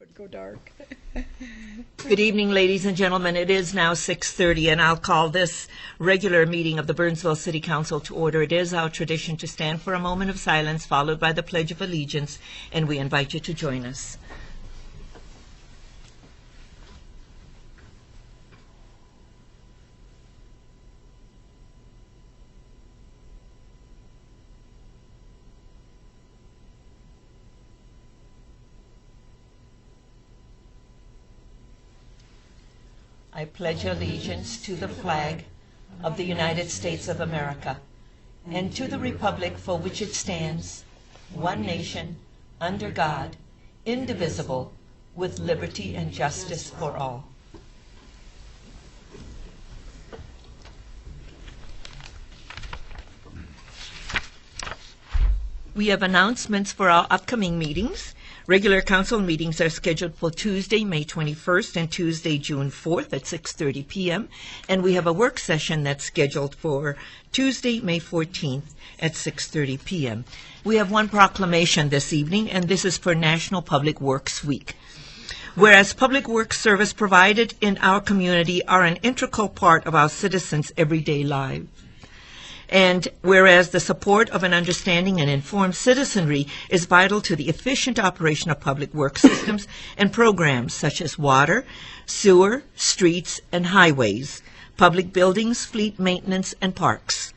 But go dark. Good evening, ladies and gentlemen. It is now 6:30, and I'll call this regular meeting of the Burnsville City Council to order. It is our tradition to stand for a moment of silence, followed by the Pledge of Allegiance, and we invite you to join us. I pledge allegiance to the flag of the United States of America and to the republic for which it stands, one nation, under God, indivisible, with liberty and justice for all. We have announcements for our upcoming meetings. Regular council meetings are scheduled for Tuesday, May 21st and Tuesday, June 4th at 6:30 p.m. And we have a work session that's scheduled for Tuesday, May 14th at 6:30 p.m. We have one proclamation this evening, and this is for National Public Works Week. Whereas public works service provided in our community are an integral part of our citizens' everyday lives. And whereas the support of an understanding and informed citizenry is vital to the efficient operation of public works systems and programs such as water, sewer, streets, and highways, public buildings, fleet maintenance, and parks.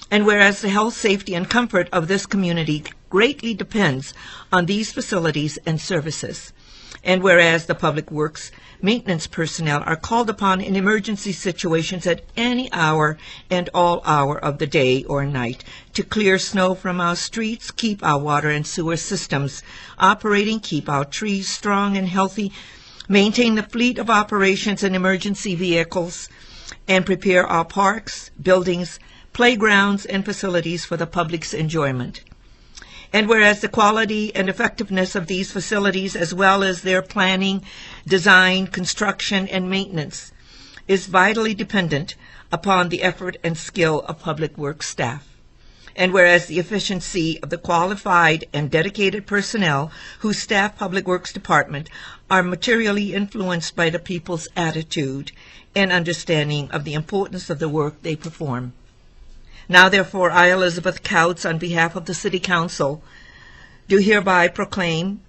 And whereas the health, safety, and comfort of this community greatly depends on these facilities and services. And whereas the public works maintenance personnel are called upon in emergency situations at any hour and all hour of the day or night to clear snow from our streets, keep our water and sewer systems operating, keep our trees strong and healthy, maintain the fleet of operations and emergency vehicles, and prepare our parks, buildings, playgrounds, and facilities for the public's enjoyment. And whereas the quality and effectiveness of these facilities, as well as their planning, design, construction, and maintenance, is vitally dependent upon the effort and skill of public works staff. And whereas the efficiency of the qualified and dedicated personnel who staff Public Works Department are materially influenced by the people's attitude and understanding of the importance of the work they perform. Now, therefore, I, Elizabeth Couts, on behalf of the City Council, do hereby proclaim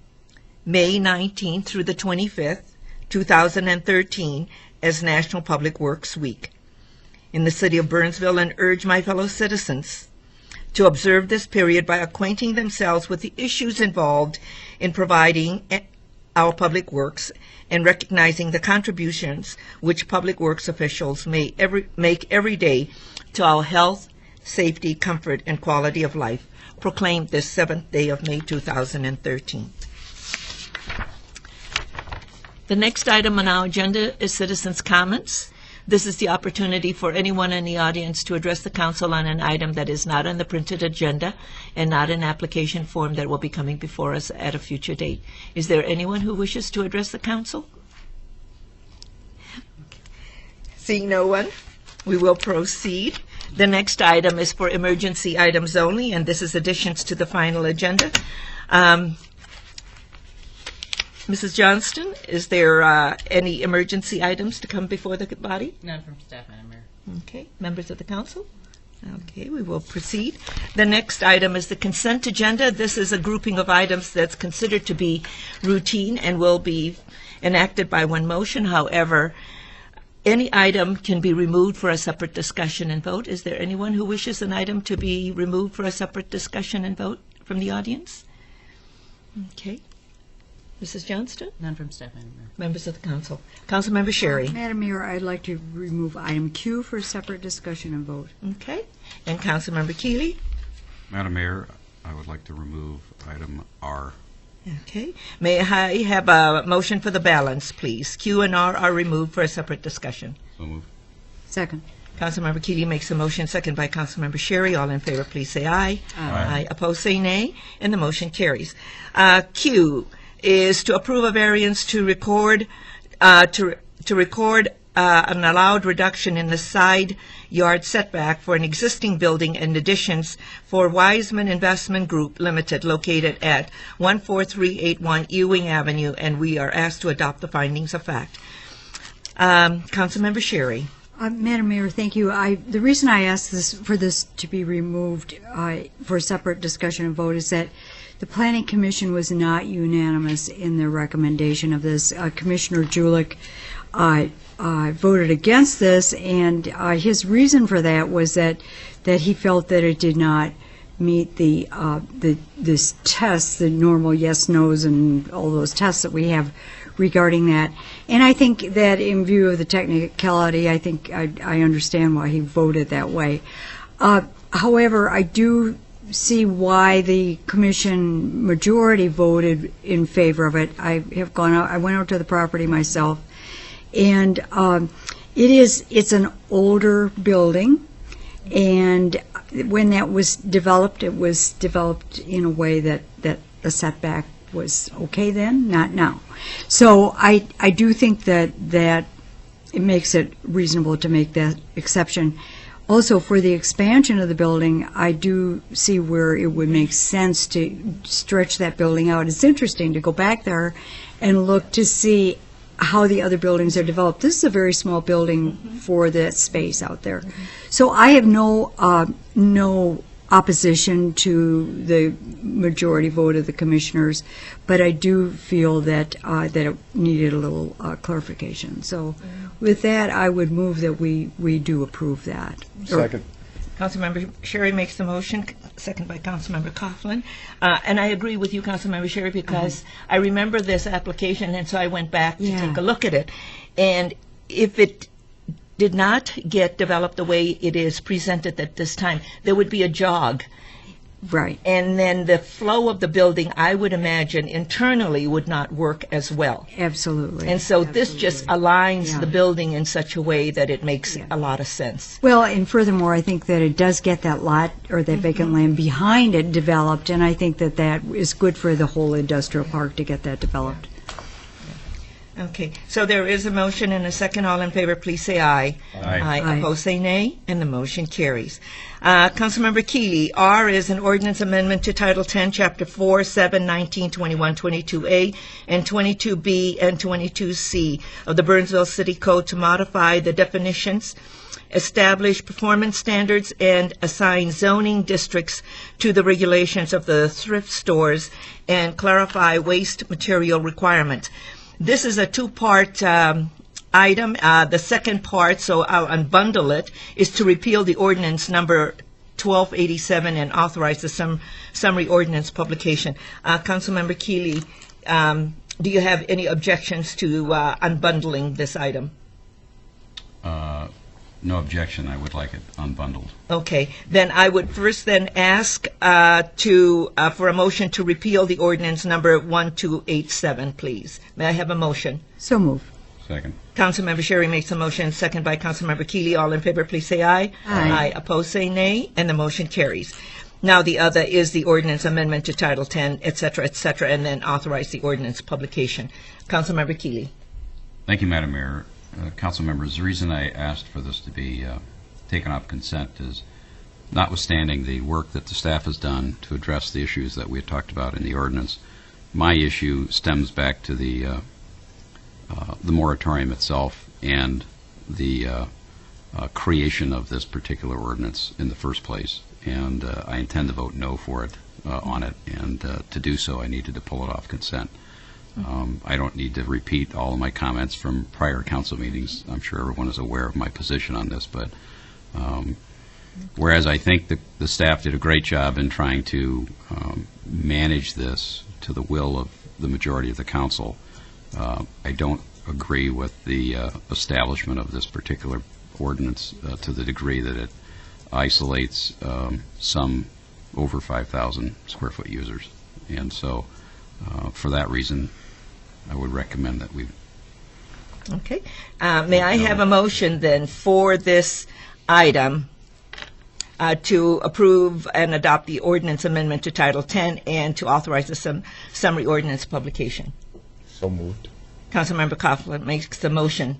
May 19th through the 25th, 2013, as National Public Works Week in the City of Burnsville, and urge my fellow citizens to observe this period by acquainting themselves with the issues involved in providing our public works and recognizing the contributions which public works officials make every day to our health, safety, comfort, and quality of life, proclaimed this 7th day of May 2013. The next item on our agenda is citizens' comments. This is the opportunity for anyone in the audience to address the council on an item that is not on the printed agenda and not an application form that will be coming before us at a future date. Is there anyone who wishes to address the council? Seeing no one, we will proceed. The next item is for emergency items only, and this is additions to the final agenda. Mrs. Johnston, is there any emergency items to come before the body? None from staff, Madam Mayor. Okay. Members of the council? Okay, we will proceed. The next item is the consent agenda. This is a grouping of items that's considered to be routine and will be enacted by one motion. However, any item can be removed for a separate discussion and vote. Is there anyone who wishes an item to be removed for a separate discussion and vote from the audience? Okay. Mrs. Johnston? None from staff, Madam Mayor. Members of the council. Councilmember Sherry? Madam Mayor, I'd like to remove item Q for separate discussion and vote. Okay. And Councilmember Keeley? Madam Mayor, I would like to remove item R. Okay. May I have a motion for the balance, please? Q and R are removed for a separate discussion. So moved. Second. Councilmember Keeley makes a motion, second by Councilmember Sherry. All in favor, please say aye. Aye. Opposed, say nay, and the motion carries. Q is to approve a variance to record an allowed reduction in the side yard setback for an existing building and additions for Wiseman Investment Group Limited located at 14381 Ewing Avenue, and we are asked to adopt the findings of fact. Councilmember Sherry. Madam Mayor, thank you. The reason I asked for this to be removed for separate discussion and vote is that the Planning Commission was not unanimous in their recommendation of this. Commissioner Julich voted against this, and his reason for that was that he felt that it did not meet this test, the normal yes, no's, and all those tests that we have regarding that. And I think that in view of the technicality, I think I understand why he voted that way. However, I do see why the commission majority voted in favor of it. I went out to the property myself, and it's an older building, and when that was developed, it was developed in a way that the setback was okay then, not now. So I do think that it makes it reasonable to make that exception. Also, for the expansion of the building, I do see where it would make sense to stretch that building out. It's interesting to go back there and look to see how the other buildings are developed. This is a very small building for that space out there. So I have no opposition to the majority vote of the commissioners, but I do feel that it needed a little clarification. So with that, I would move that we do approve that. Second. Councilmember Sherry makes the motion, second by Councilmember Coughlin. And I agree with you, Councilmember Sherry, because I remember this application, and so I went back to take a look at it. And if it did not get developed the way it is presented at this time, there would be a jog. Right. And then the flow of the building, I would imagine, internally would not work as well. Absolutely. And so this just aligns Yeah. the building in such a way that it makes a lot of sense. Well, and furthermore, I think that it does get that lot or that vacant land behind it developed, and I think that is good for the whole industrial park to get that developed. Okay, so there is a motion and a second. All in favor, please say aye. Aye. Aye. Opposed, say nay, and the motion carries. Councilmember Keeley, R is an ordinance amendment to Title 10, Chapter 4, 7, 19, 21, 22A, and 22B and 22C of the Burnsville City Code to modify the definitions, establish performance standards, and assign zoning districts to the regulations of the thrift stores and clarify waste material requirements. This is a two-part item. The second part, so I'll unbundle it, is to repeal the ordinance number 1287 and authorize the summary ordinance publication. Councilmember Keeley, do you have any objections to unbundling this item? No objection. I would like it unbundled. Okay, then I would first then ask for a motion to repeal the ordinance number 1287, please. May I have a motion? So move. Second. Councilmember Sherry makes a motion, second by Councilmember Keeley. All in favor, please say aye. Aye. Opposed, say nay, and the motion carries. Now the other is the ordinance amendment to Title 10, et cetera, and then authorize the ordinance publication. Councilmember Keeley. Thank you, Madam Mayor. Council members, the reason I asked for this to be taken off consent is, notwithstanding the work that the staff has done to address the issues that we had talked about in the ordinance, my issue stems back to the moratorium itself and the creation of this particular ordinance in the first place. And I intend to vote no for it, on it, and to do so I needed to pull it off consent. I don't need to repeat all of my comments from prior council meetings. I'm sure everyone is aware of my position on this, but whereas I think the staff did a great job in trying to manage this to the will of the majority of the council, I don't agree with the establishment of this particular ordinance to the degree that it isolates some over 5,000 square foot users. And so for that reason, I would recommend that we... Okay. May I have a motion then for this item to approve and adopt the ordinance amendment to Title 10 and to authorize the summary ordinance publication? So moved. Councilmember Coughlin makes the motion.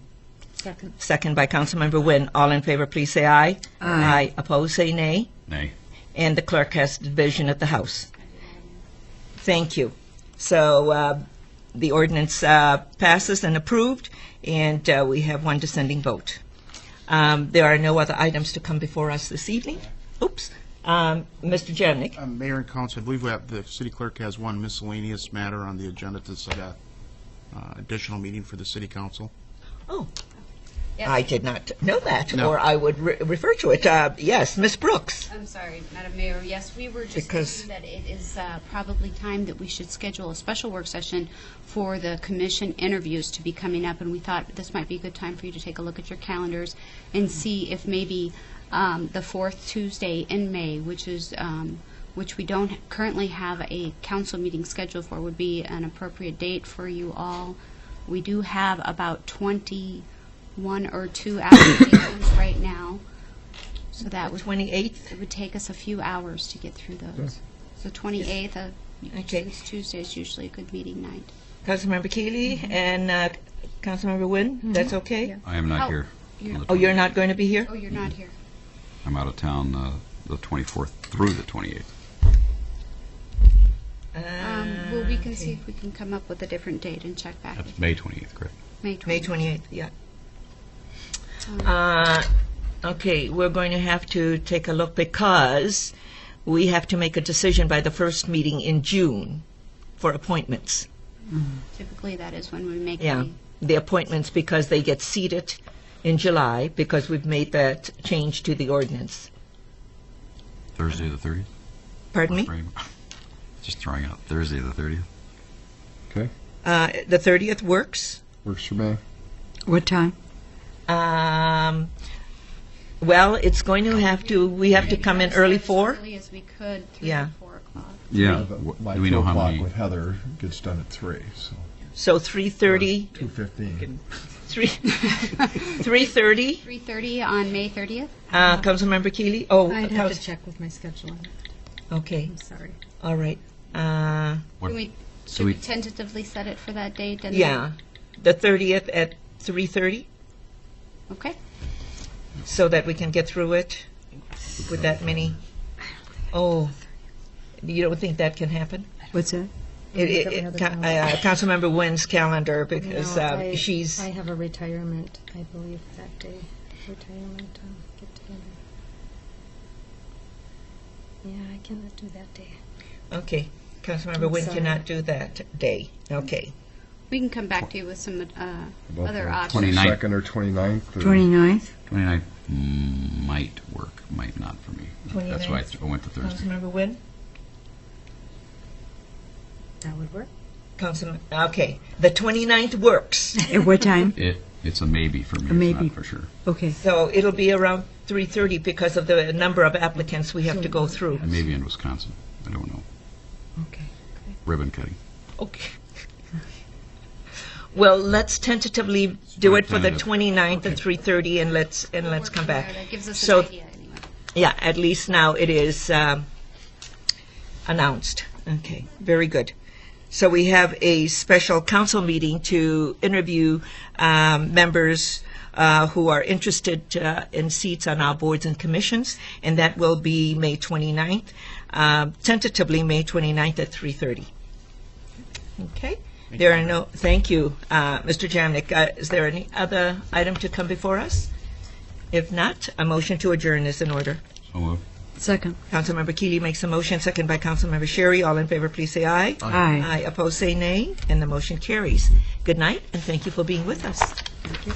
Second. Second by Councilmember Nguyen. All in favor, please say aye. Aye. Opposed, say nay. Nay. And the clerk has division of the House. Thank you. So the ordinance passes and approved, and we have one dissenting vote. There are no other items to come before us this evening. Oops. Mr. Jamnik. Mayor and Council, I believe the city clerk has one miscellaneous matter on the agenda to set a additional meeting for the city council. Oh, Yes. I did not know that, No. or I would refer to it. Yes, Ms. Brooks. I'm sorry, Madam Mayor. Yes, we were just Because- thinking that it is probably time that we should schedule a special work session for the commission interviews to be coming up, and we thought this might be a good time for you to take a look at your calendars and see if maybe the fourth Tuesday in May, which we don't currently have a council meeting scheduled for, would be an appropriate date for you all. We do have about 21 or 2 applications right now, so that would 28th. it would take us a few hours to get through those. So 28th, Okay. since Tuesday is usually a good meeting night. Councilmember Keeley and Councilmember Nguyen, that's okay? I am not Oh, here. you're- on the Oh, you're 28th. not going to be here? Oh, you're not here. I'm out of town the 24th through the 28th. Well, we can see if we can come up with a different date and check back. That's with May 28th, correct? May 20th. May 28th, yeah. Okay, we're going to have to take a look because we have to make a decision by the first meeting in June for appointments. Typically, that is when we make Yeah, the appointments because they get seated in July because we've made that change to the ordinance. Thursday the 30th? Pardon me? Right. Just throwing out Thursday the 30th. Okay, The 30th works. works for me. What time? Well, it's going to have to, we have to come in early 4? As early as we could, 3 Yeah. or 4 o'clock. Yeah. My Do we 2 know how o'clock many? with Heather gets done at 3, so So 3:30, 2:15. 3:30, 3:30 on May 30th? Councilmember Keeley? Oh, I'd have to Council- check with my schedule on it. okay, I'm sorry. all right. What- Can we, so should we we- tentatively set it for that date? and Yeah, the 30th at 3:30, then- Okay. so that we can get through it with that many. Oh, you don't think that can happen? What's that? Look at my other calendar. Councilmember Nguyen's calendar, because No, she's, I have a retirement, I believe, that day. Retirement get together. Yeah, I cannot do that day. okay, Councilmember I'm Nguyen sorry. cannot do that day. Okay. We can come back to you with some About other the options. 29th. 22nd or 29th? Or 29th? 29th might work, might not for me. That's why I went to Thursday. Councilmember Nguyen? That would work. Councilman, okay, the 29th works. At what time? It's a maybe for me, A maybe. it's not for sure. Okay. So it'll be around 3:30 because of the number of applicants we have to go through. I may be in Wisconsin, I don't know. Okay. Ribbon cutting. Okay. Well, let's tentatively do it for the Tentative. 29th at 3:30 and let's come back. That gives us So- an idea anyway. Yeah, at least now it is announced. Okay, very good. So we have a special council meeting to interview members who are interested in seats on our boards and commissions, and that will be May 29th, tentatively May 29th at 3:30. Okay? There are no, thank you, Mr. Jamnik. Is there any other item to come before us? If not, a motion to adjourn is in order. So moved. Second. Councilmember Keeley makes a motion, second by Councilmember Sherry. All in favor, please say aye. Aye. Aye. Opposed, say nay, and the motion carries. Good night, and thank you for being with us. Thank you.